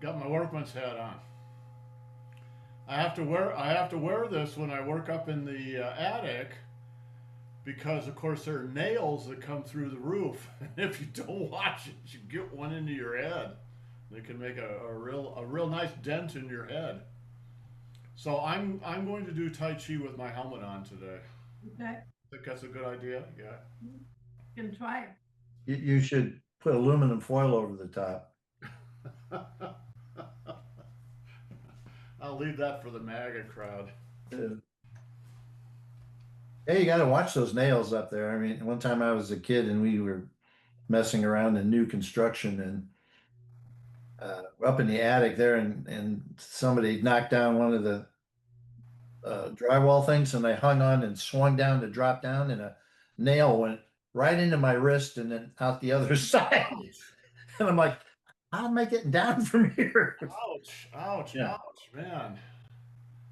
Got my workman's hat on. I have to wear this when I work up in the attic because of course there are nails that come through the roof. And if you don't watch it, you get one into your head. They can make a real nice dent in your head. So I'm going to do Tai Chi with my helmet on today. Okay, Think that's a good idea? Yeah. you can try it. You should put aluminum foil over the top. I'll leave that for the MAGA crowd. Uh, Yeah, you got to watch those nails up there. I mean, one time I was a kid and we were messing around in new construction and up in the attic there, and somebody knocked down one of the drywall things, and I hung on and swung down to drop down, and a nail went right into my wrist and then out the other side. Ouch! And I'm like, how am I getting down from here? Ouch! Ouch! Yeah. Ouch! Man.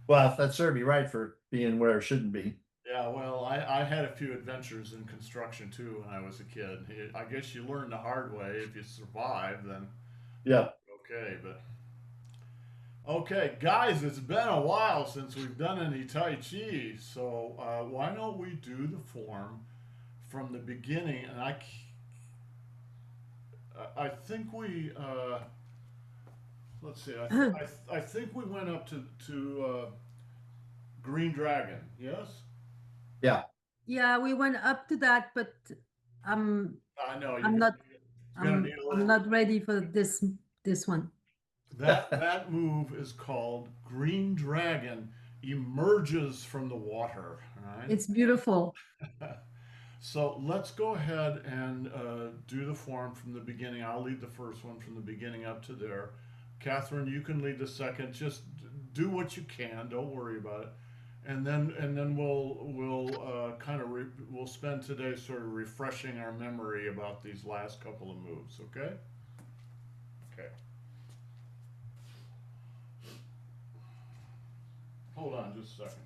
Well, that served me right for being where I shouldn't be. Yeah, well, I had a few adventures in construction too when I was a kid. I guess you learn the hard way. If you survive, then Yeah. okay. But okay, guys, it's been a while since we've done any Tai Chi. So why don't we do the form from the beginning? And I think we let's see. I think we went up to Green Dragon. Yes. Yeah. Yeah, we went up to that, but I'm I know you're I'm gonna not it's gonna I'm need a I'm little. not ready for this one. That move is called Green Dragon emerges from the water. All right. It's beautiful. So let's go ahead and do the form from the beginning. I'll lead the first one from the beginning up to there. Catherine, you can lead the second. Just do what you can. Don't worry about it. And then we'll kind of we'll spend today sort of refreshing our memory about these last couple of moves. Okay. Okay. Hold on just a second.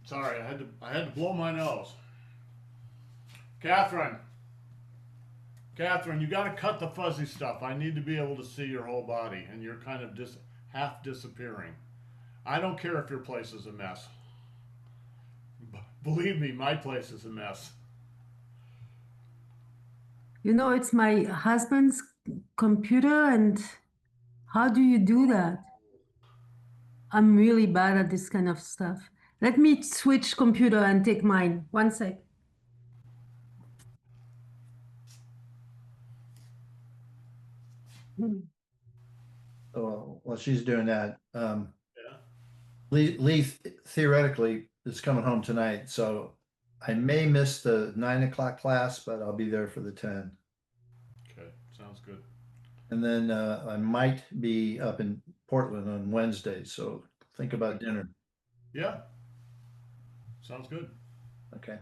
Sorry, I had to blow my nose. Catherine, Catherine, you got to cut the fuzzy stuff. I need to be able to see your whole body, and you're kind of half disappearing. I don't care if your place is a mess. Believe me, my place is a mess. It's my husband's computer, and how do you do that? I'm really bad at this kind of stuff. Let me switch computer and take mine. One sec. Hmm. So while she's doing that, Yeah. Lee theoretically is coming home tonight, so I may miss the 9 o'clock class, but I'll be there for the 10. Okay. Sounds good. And then I might be up in Portland on Wednesday, so think Okay. about dinner. Yeah. Sounds good. Okay.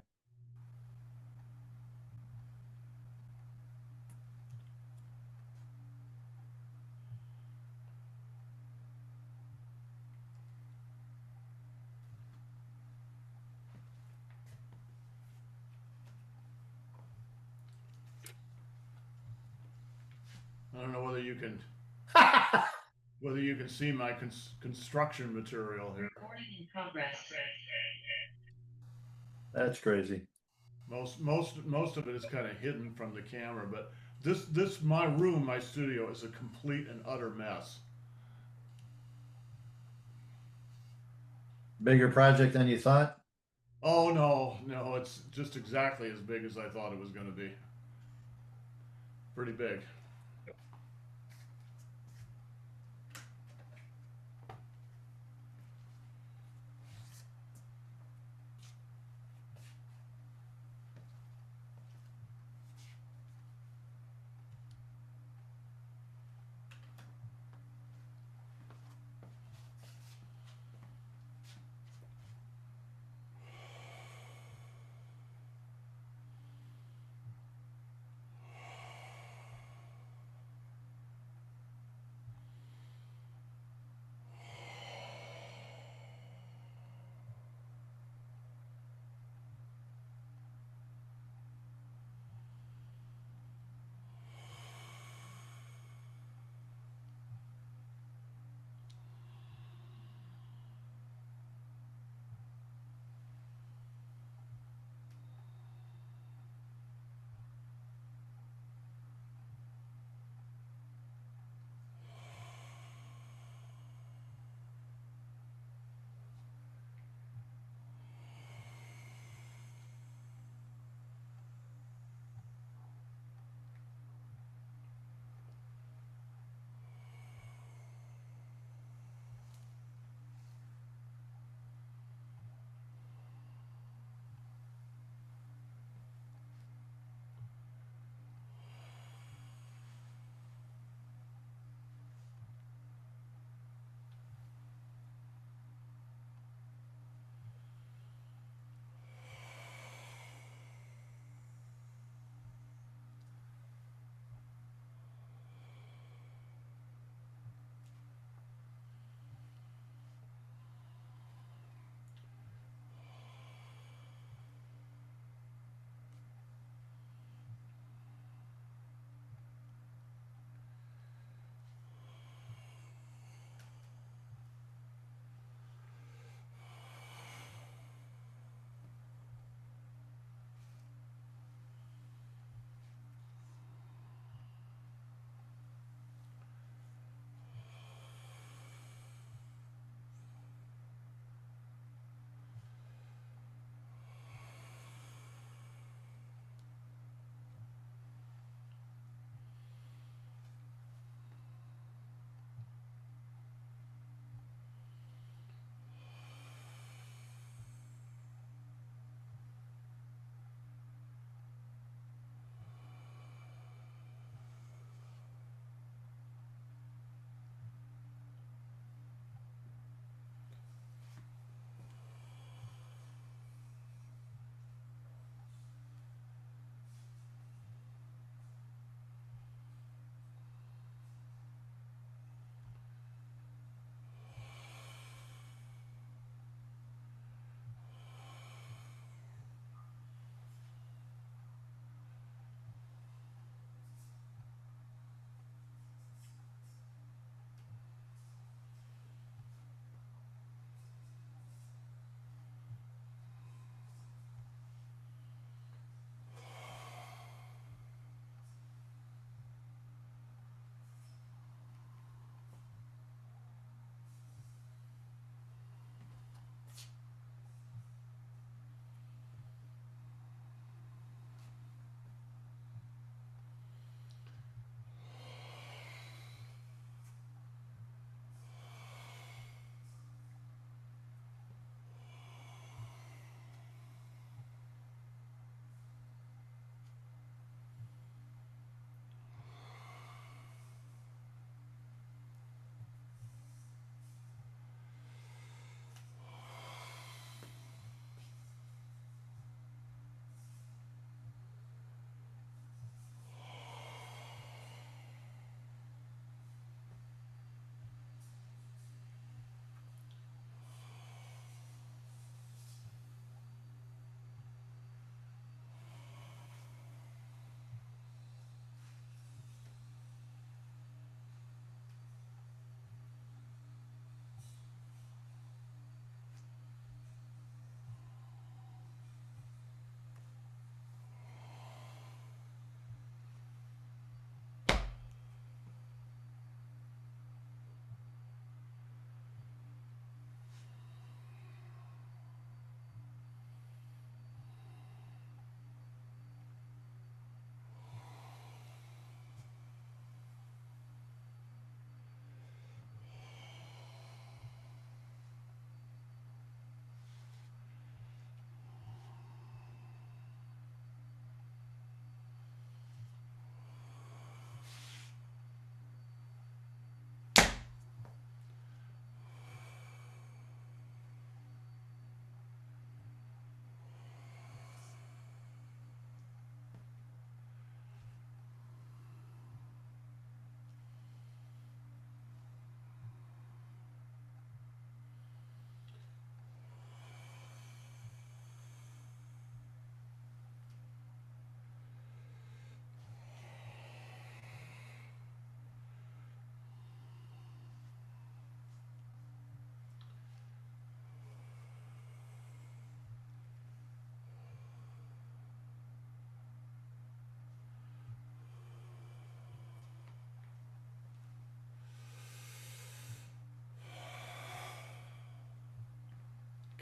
I don't know whether you can see my construction material here. Recording in progress. That's crazy. Most of it is kind of hidden from the camera, but this my room, my studio is a complete and utter mess. Bigger project than you thought? Oh no, no, it's just exactly as big as I thought it was going to be. Pretty big.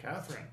Catherine.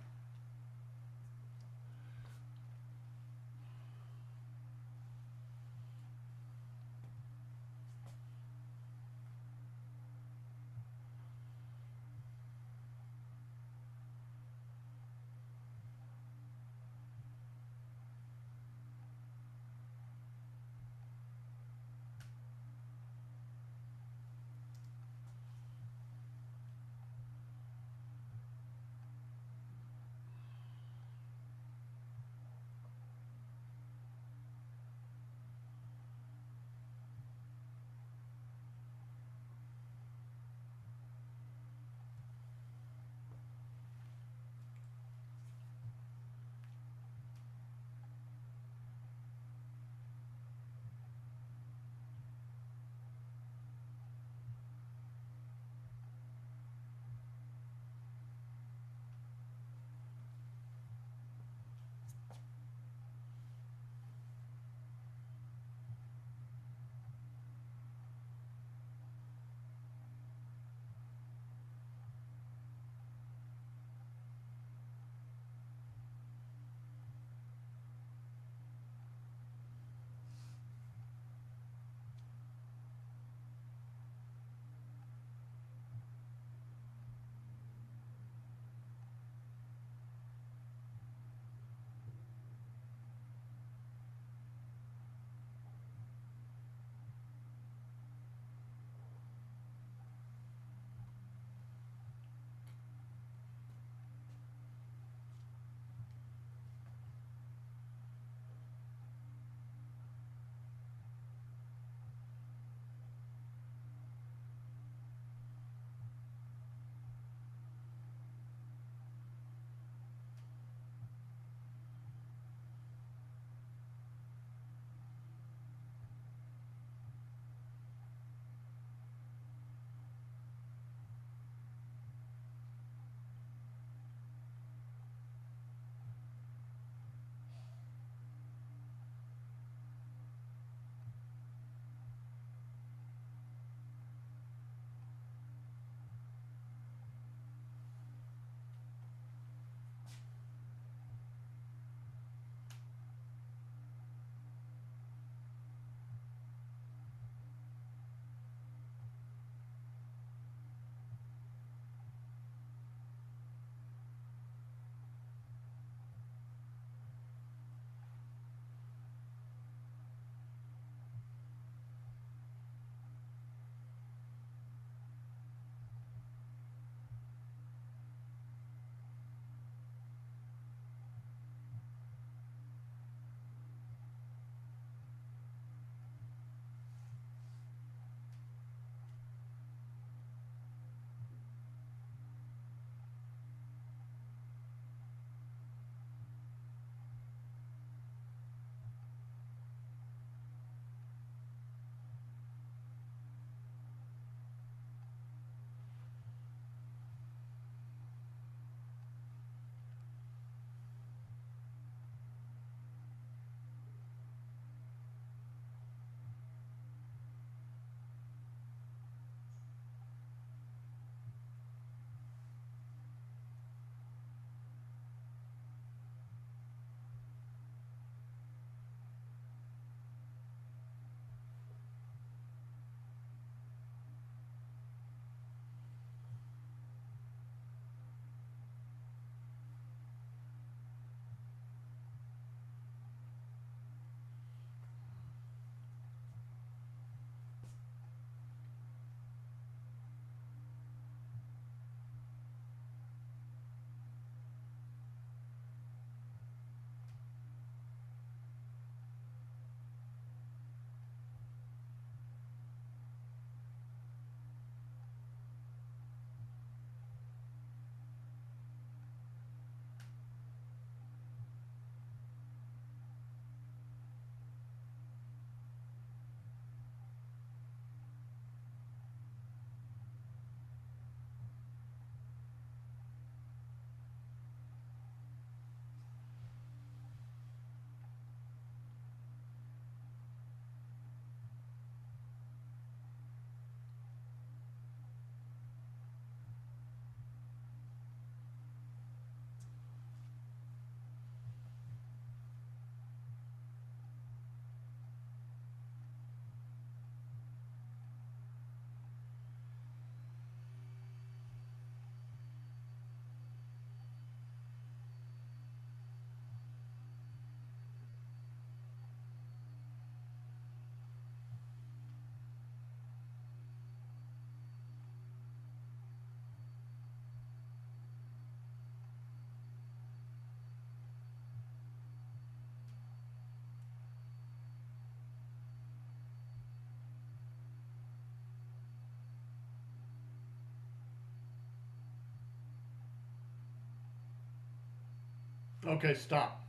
Okay, stop.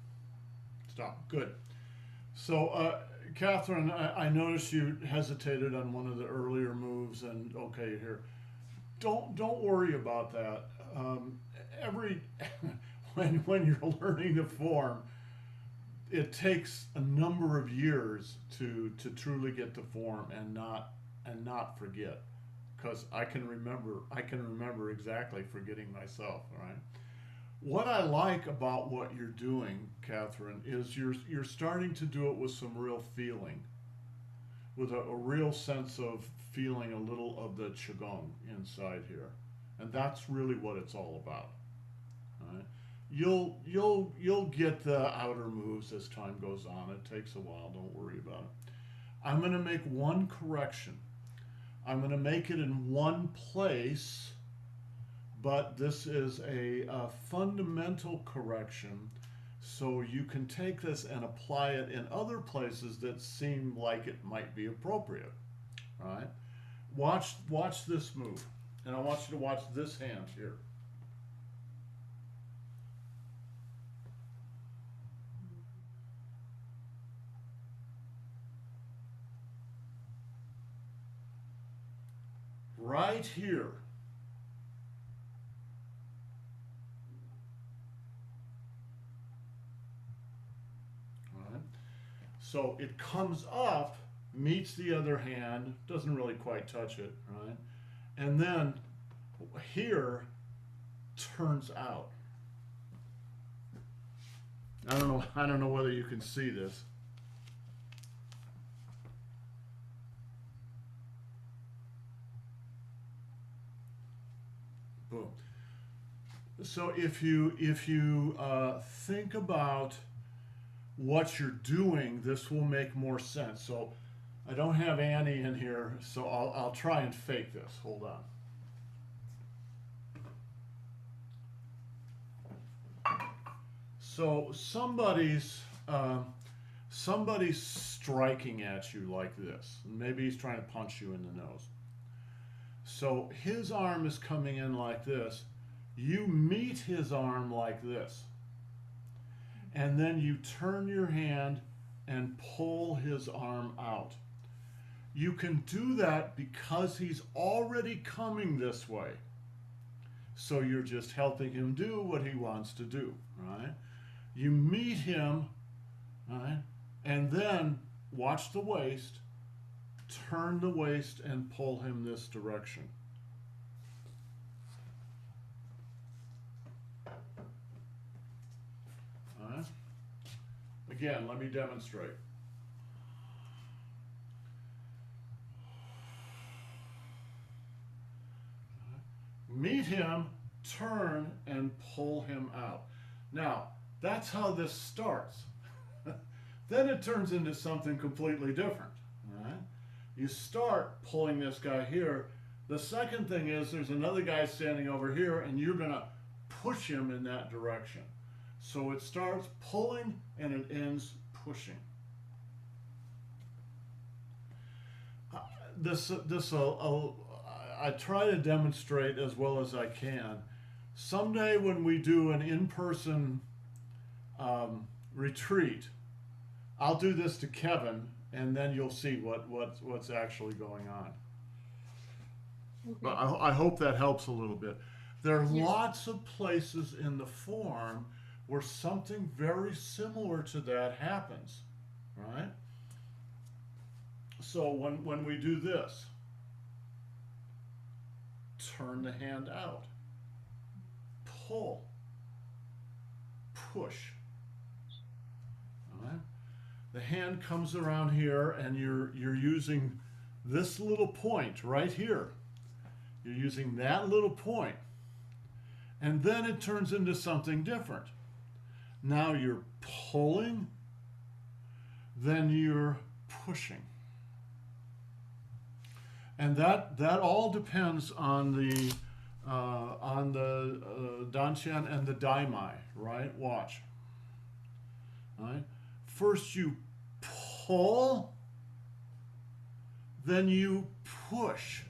Stop. Good. So, Catherine, I noticed you hesitated on one of the earlier moves, and okay, here. Don't worry about that. Every when you're learning the form, it takes a number of years to truly get the form and not forget, because I can remember exactly forgetting myself. All right. What I like about what you're doing, Catherine, is you're starting to do it with some real feeling, with a real sense of feeling a little of the Qigong inside here, and that's really what it's all about. All right. You'll get the outer moves as time goes on. It takes a while. Don't worry about it. I'm going to make one correction. I'm going to make it in one place, but this is a fundamental correction, so you can take this and apply it in other places that seem like it might be appropriate. All right? Watch this move, and I want you to watch this hand here. Right here. All right. So it comes up, meets the other hand, doesn't really quite touch it, right? And then here turns out. I don't know whether you can see this. Boom. So if you think about what you're doing, this will make more sense. So I don't have Annie in here, so I'll try and fake this. Hold on. So somebody's striking at you like this. Maybe he's trying to punch you in the nose. So his arm is coming in like this. You meet his arm like this. And then you turn your hand and pull his arm out. You can do that because he's already coming this way. So you're just helping him do what he wants to do, right? You meet him, right? And then watch the waist, turn the waist and pull him this direction. All right? Again, let me demonstrate. Meet him, turn, and pull him out. Now, that's how this starts. Then it turns into something completely different. All right? You start pulling this guy here. The second thing is there's another guy standing over here, and you're going to push him in that direction. So it starts pulling, and it ends pushing. I try to demonstrate as well as I can. Someday when we do an in-person retreat, I'll do this to Kevin, and then you'll see what's actually going on. Okay. But I hope that helps a little bit. There are lots of places in the form where something very similar to that happens, right? So when we do this, turn the hand out, pull, push. All right? The hand comes around here, and you're using this little point right here. You're using that little point, and then it turns into something different. Now you're pulling, then you're pushing. And that all depends on the Dantian and the Daimai, right? Watch. All right. First you pull, then you push.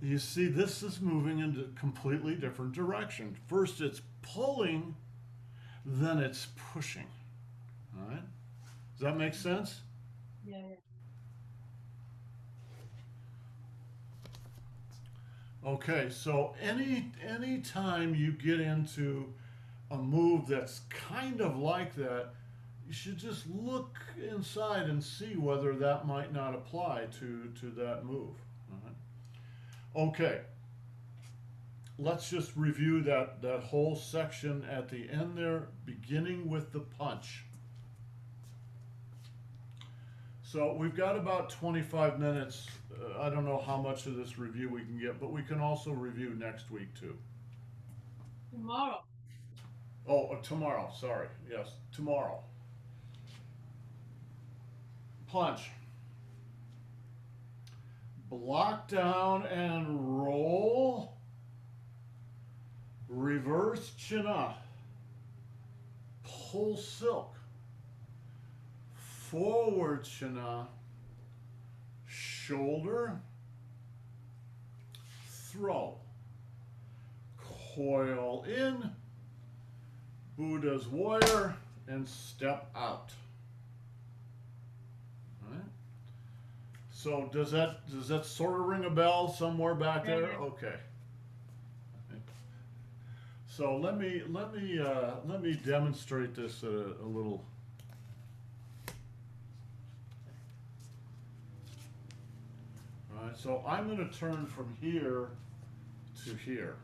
You see, this is moving in a completely different direction. First it's pulling, then it's pushing. All right? Does that make sense? Yeah. Okay, so any time you get into a move that's kind of like that, you should just look inside and see whether that might not apply to that move. All right? Okay, let's just review that whole section at the end there, beginning with the punch. So we've got about 25 minutes. I don't know how much of this review we can get, but we can also review next week too. Tomorrow. Oh, tomorrow, sorry. Yes, tomorrow. Punch. Block down and roll. Reverse chin up. Pull silk. Forward chin up. Shoulder. Throw. Coil in. Buddha's warrior and step out. All right. So does that sort of ring a bell somewhere back there? Okay. So let me demonstrate this a little. All right. So I'm going to turn from here to here.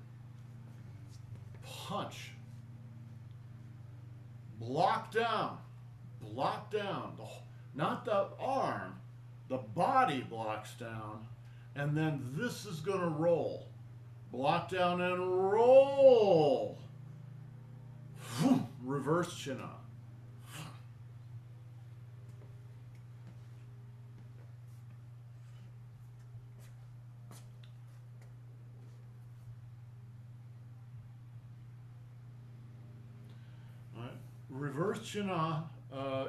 Punch. Block down, not the arm, the body blocks down, and then this is going to roll. Block down and roll. Reverse chin up. Reverse chin-ah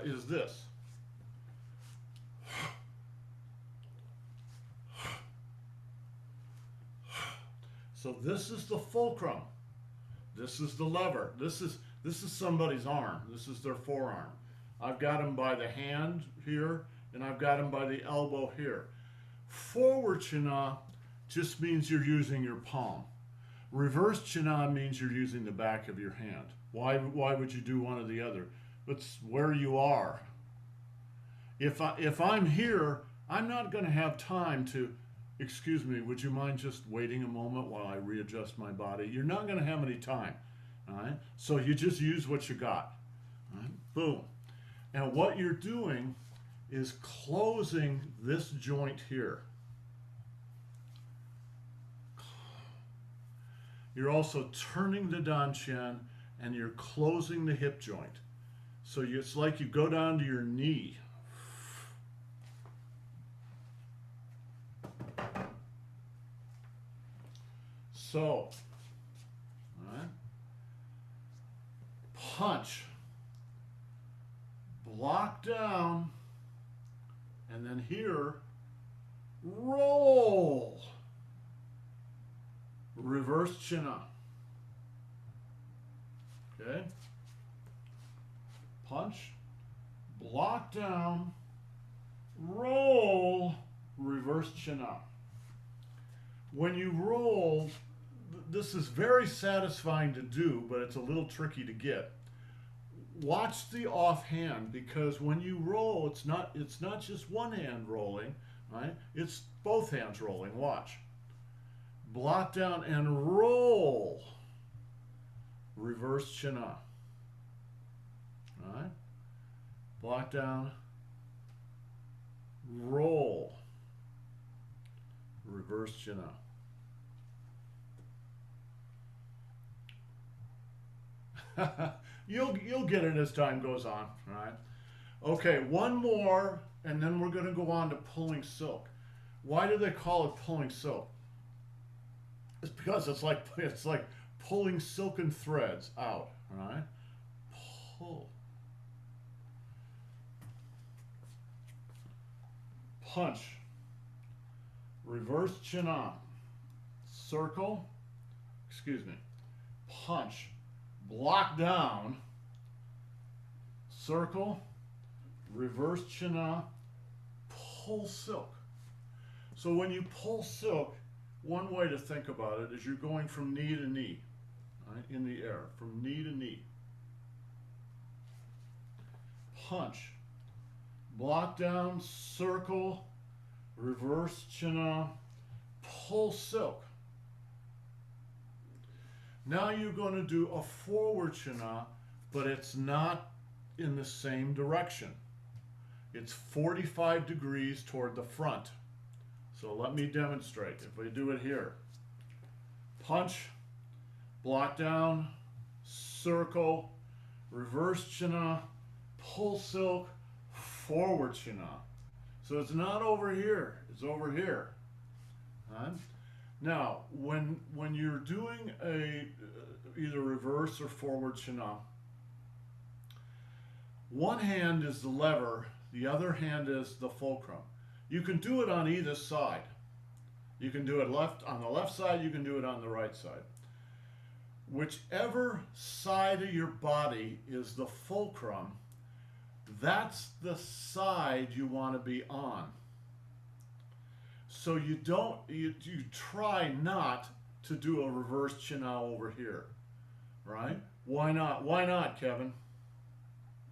is this. So this is the fulcrum. This is the lever. This is somebody's arm. This is their forearm. I've got them by the hand here, and I've got them by the elbow here. Forward chin-ah just means you're using your palm. Reverse chin-ah means you're using the back of your hand. Why would you do one or the other? It's where you are. If I'm here, I'm not going to have time to, excuse me, would you mind just waiting a moment while I readjust my body? You're not going to have any time. All right? So you just use what you got. All right? Boom. And what you're doing is closing this joint here. You're also turning the dantian and you're closing the hip joint. So it's like you go down to your knee. So, all right. Punch. Block down. And then here, roll. Reverse chin up. Okay. Punch. Block down. Roll. Reverse chin up. When you roll, this is very satisfying to do, but it's a little tricky to get. Watch the offhand, because when you roll, it's not just one hand rolling, right? It's both hands rolling. Watch. Block down and roll. Reverse chin up. All right. Block down. Roll. Reverse chin up. You'll get it as time goes on, right? Okay, one more, and then we're going to go on to pulling silk. Why do they call it pulling silk? It's because it's like pulling silken threads out, right? Pull. Punch. Reverse chin up. Circle. Excuse me. Punch. Block down. circle, reverse china, pull silk. So when you pull silk, one way to think about it is you're going from knee to knee, right, in the air, from knee to knee. Punch, block down, circle, reverse china, pull silk. Now you're going to do a forward china, but it's not in the same direction. It's 45 degrees toward the front. So let me demonstrate. If we do it here, punch, block down, circle, reverse china, pull silk, forward china. So it's not over here, it's over here. Right? Now, when you're doing a either reverse or forward china, one hand is the lever, the other hand is the fulcrum. You can do it on either side. You can do it on the left side, you can do it on the right side. Whichever side of your body is the fulcrum, that's the side you want to be on. So you try not to do a reverse china over here, right? Why not? Why not, Kevin?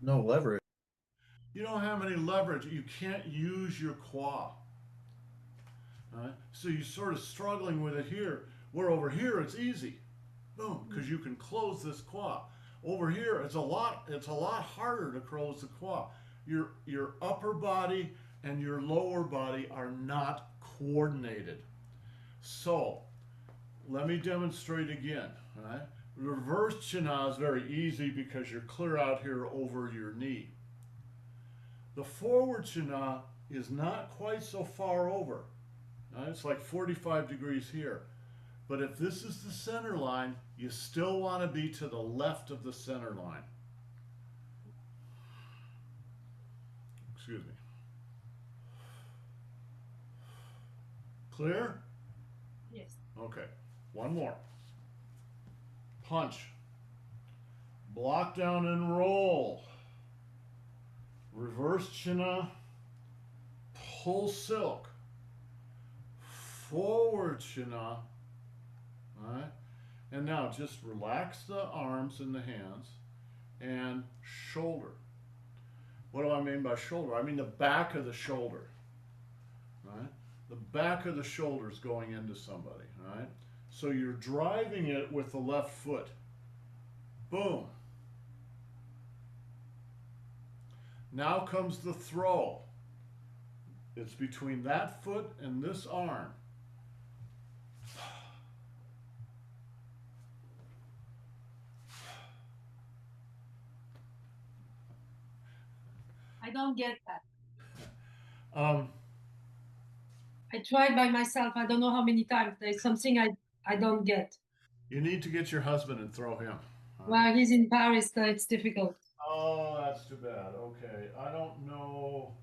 No leverage. You don't have any leverage. You can't use your qua. Right? So you're sort of struggling with it here, where over here it's easy. Boom, because you can close this qua. Over here it's a lot harder to close the qua. Your upper body and your lower body are not coordinated. So let me demonstrate again. Right? Reverse china is very easy because you're clear out here over your knee. The forward china is not quite so far over. Right? It's like 45 degrees here. But if this is the center line, you still want to be to the left of the center line. Excuse me. Clear? Yes. Okay. One more. Punch. Block down and roll. Reverse china. Pull silk. Forward china. All right. And now just relax the arms and the hands and shoulder. What do I mean by shoulder? I mean the back of the shoulder. Right? The back of the shoulder is going into somebody. Right? So you're driving it with the left foot. Boom. Now comes the throw. It's between that foot and this arm. I don't get that. Um, I tried by myself. I don't know how many times. There's something I don't get. you need to get your husband and throw him. Well, he's in Paris, so it's difficult. Oh, that's too bad. Okay, I don't know.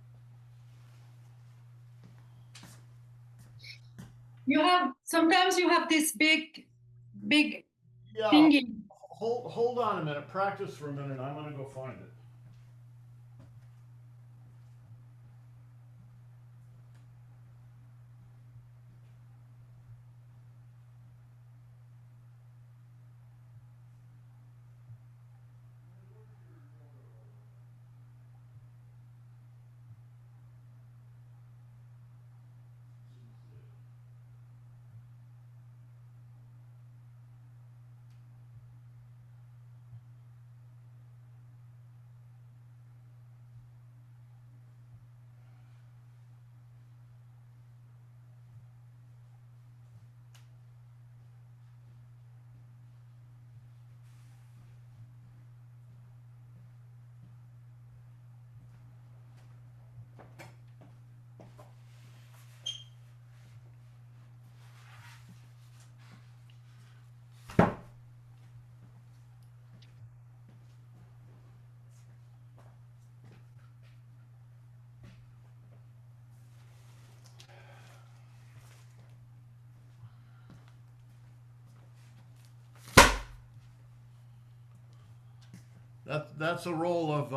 Sometimes you have this big Yeah, thingy. hold on a minute. Practice for a minute. I'm gonna go find it. That's a roll of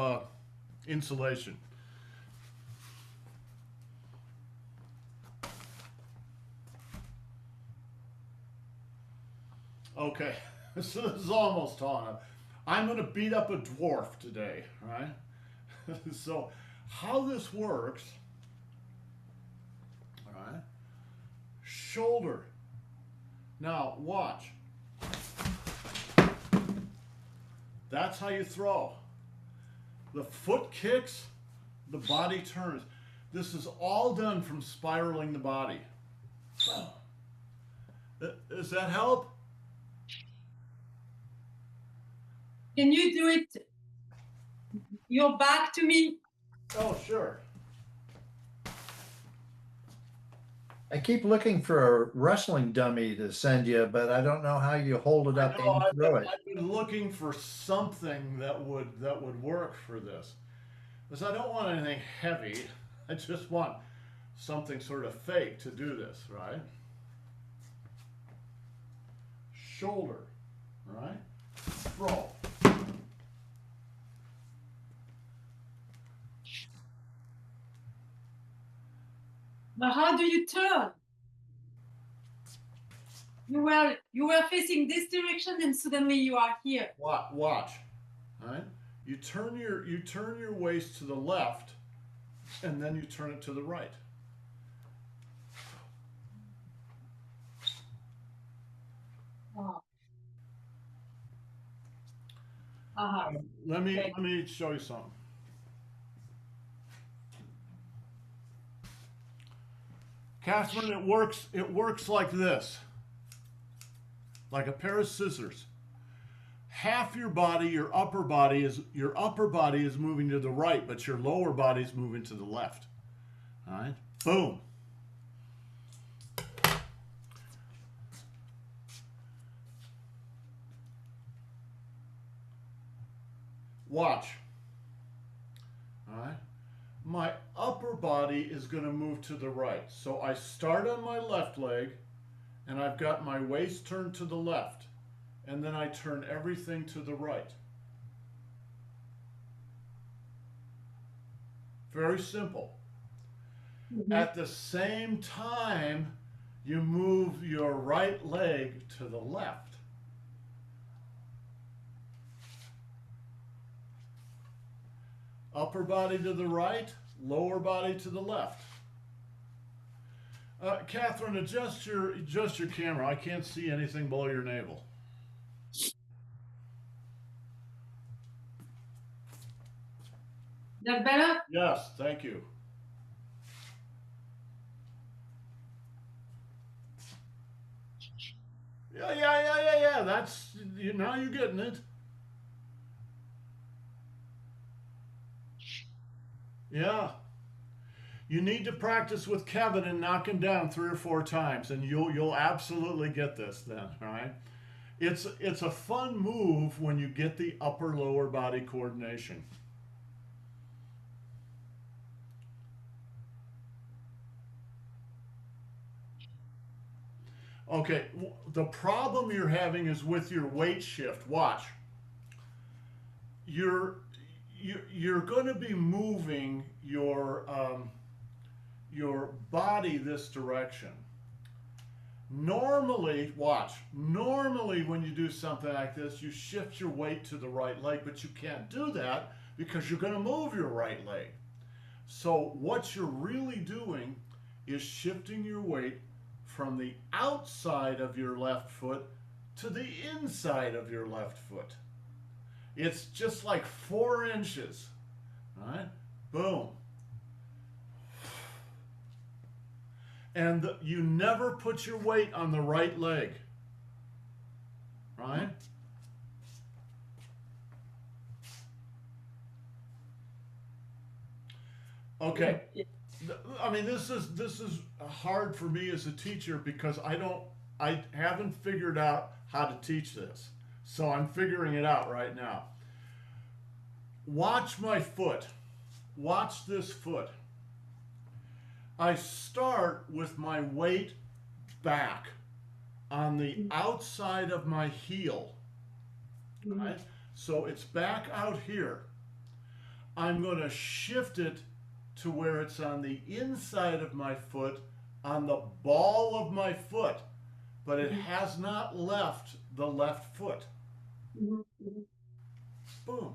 insulation. Okay, so this is almost tall enough. I'm going to beat up a dwarf today, right? So, how this works, all right? Shoulder. Now, watch. That's how you throw. The foot kicks, the body turns. This is all done from spiraling the body. Does that help? Can you do it your back to me? Oh, sure. I keep looking for a wrestling dummy to send you, but I don't know how you hold it up and throw it. I've been looking for something that would work for this. Because I don't want anything heavy. I just want something sort of fake to do this, right? Shoulder, right? Throw. But how do you turn? You were facing this direction and suddenly you are here. Watch, right? You turn your waist to the left, and then you turn it to the right. Oh. Uh-huh. Let me show you something. Catherine, it works like this. Like a pair of scissors. Half your body, your upper body is moving to the right, but your lower body is moving to the left. All right? Boom. Watch. All right? My upper body is going to move to the right. So I start on my left leg, and I've got my waist turned to the left. And then I turn everything to the right. Very simple. Mm-hmm. At the same time, you move your right leg to the left. Upper body to the right, lower body to the left. Catherine, adjust your camera. I can't see anything below your navel. That better? Yes, thank you. Yeah. That's now you're getting it. Yeah. You need to practice with Kevin and knock him down 3 or 4 times, and you'll absolutely get this then, right? It's a fun move when you get the upper lower body coordination. Okay, the problem you're having is with your weight shift. Watch. You're going to be moving your body this direction. Normally, watch. Normally, when you do something like this, you shift your weight to the right leg, but you can't do that because you're going to move your right leg. So what you're really doing is shifting your weight from the outside of your left foot to the inside of your left foot. It's just like 4 inches. All right? Boom. And you never put your weight on the right leg. Right? Okay. I mean, this is hard for me as a teacher because I haven't figured out how to teach this. So I'm figuring it out right now. Watch my foot. Watch this foot. I start with my weight back on the outside of my heel. Right? So it's back out here. I'm going to shift it to where it's on the inside of my foot, on the ball of my foot, but it has not left the left foot. Boom.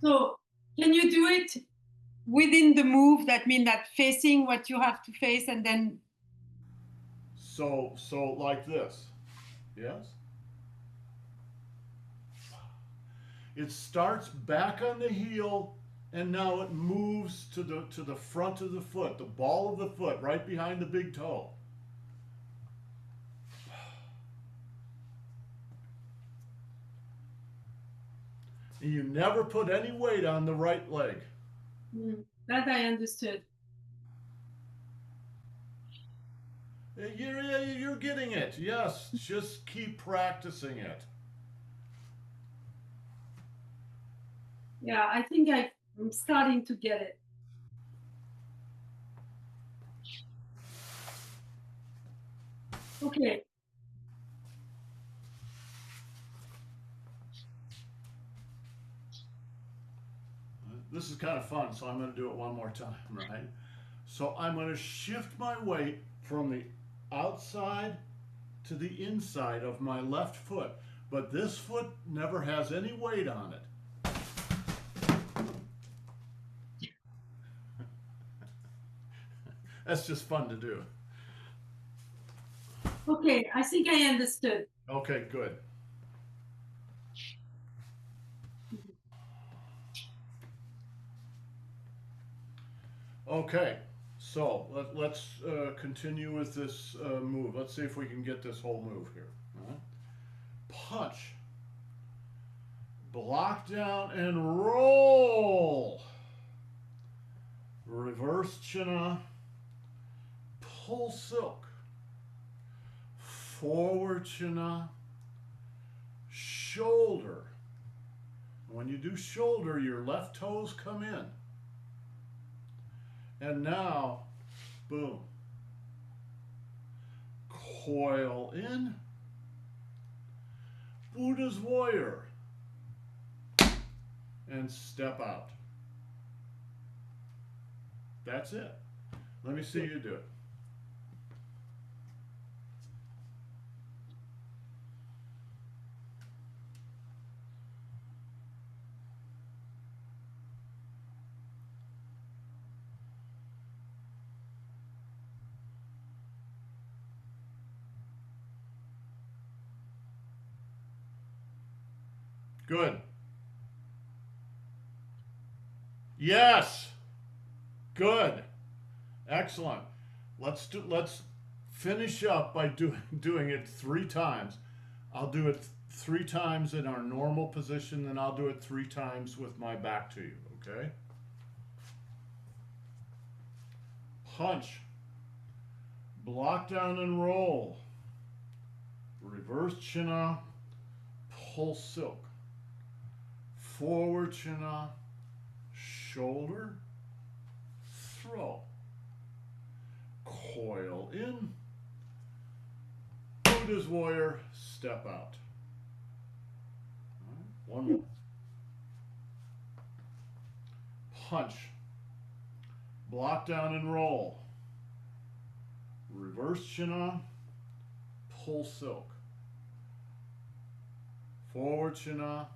So can you do it within the move? That means that facing what you have to face and then. So like this. Yes? It starts back on the heel and now it moves to the front of the foot, the ball of the foot, right behind the big toe. And you never put any weight on the right leg. That I understood. You're getting it. Yes, just keep practicing it. Yeah, I think I'm starting to get it. Okay. This is kind of fun, so I'm going to do it one more time, right? So I'm going to shift my weight from the outside to the inside of my left foot, but this foot never has any weight on it. That's just fun to do. Okay, I think I understood. Okay, good. Okay, so let's continue with this move. Let's see if we can get this whole move here. All right. Punch. Block down and roll. Reverse chin-up. Pull silk. Forward chin-up. Shoulder. When you do shoulder, your left toes come in. And now, boom. Coil in. Buddha's warrior. And step out. That's it. Let me see you do it. Good. Yes. Good. Excellent. Let's finish up by doing it 3 times. I'll do it 3 times in our normal position, then I'll do it 3 times with my back to you, okay? Punch. Block down and roll. Reverse chin-up. Pull silk. Forward chin-up. Shoulder. Throw. Coil in. Buddha's warrior. Step out. All right, one more. Punch. Block down and roll. Reverse chin-up. Pull silk. Forward chin-up.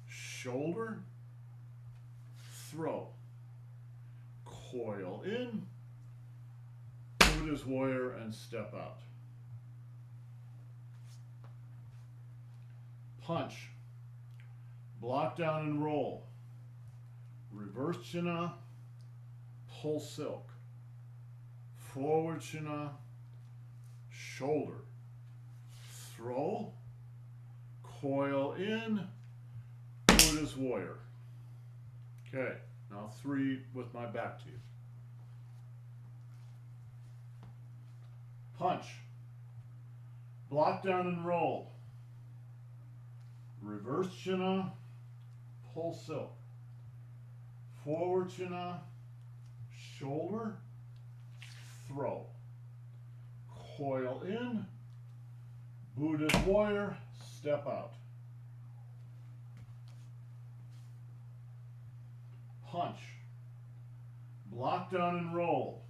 Shoulder. Throw. Coil in. Buddha's warrior and step out. Punch. Block down and roll. Reverse chin-up. Pull silk. Forward chin-up. Shoulder. Throw. Coil in. Buddha's warrior. Okay, now 3 with my back to you. Punch. Block down and roll. Reverse chin-up. Pull silk. Forward chin-up. Shoulder. Throw. Coil in. Buddha's warrior. Step out. punch, block down and roll,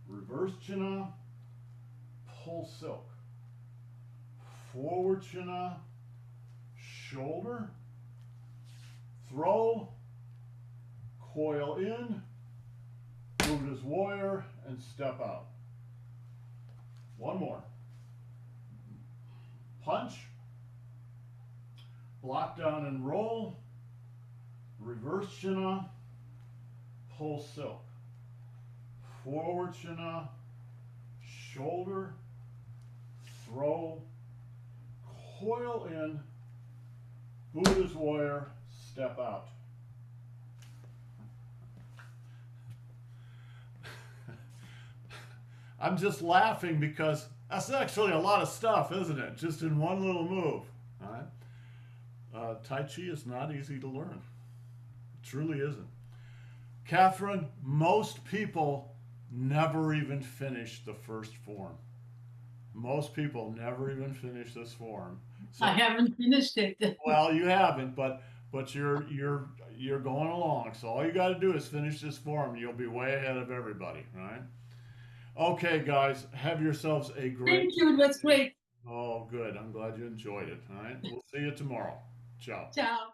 reverse chin-up, pull silk, forward chin-up, shoulder, throw, coil in, Buddha's warrior, and step out. One more. Punch, block down and roll, reverse chin-up, pull silk, forward chin-up, shoulder, throw, coil in, Buddha's warrior, step out. I'm just laughing because that's actually a lot of stuff, isn't it? Just in one little move. All right. Tai Chi is not easy to learn. It truly isn't. Catherine, most people never even finish the first form. Most people never even finish this form. So, I haven't finished it. well, you haven't, but you're going along. So all you got to do is finish this form. You'll be way ahead of everybody, right? Okay, guys, have yourselves a great. Thank you. It was great. Oh, good. I'm glad you enjoyed it. All right. We'll see you tomorrow. Ciao. Ciao.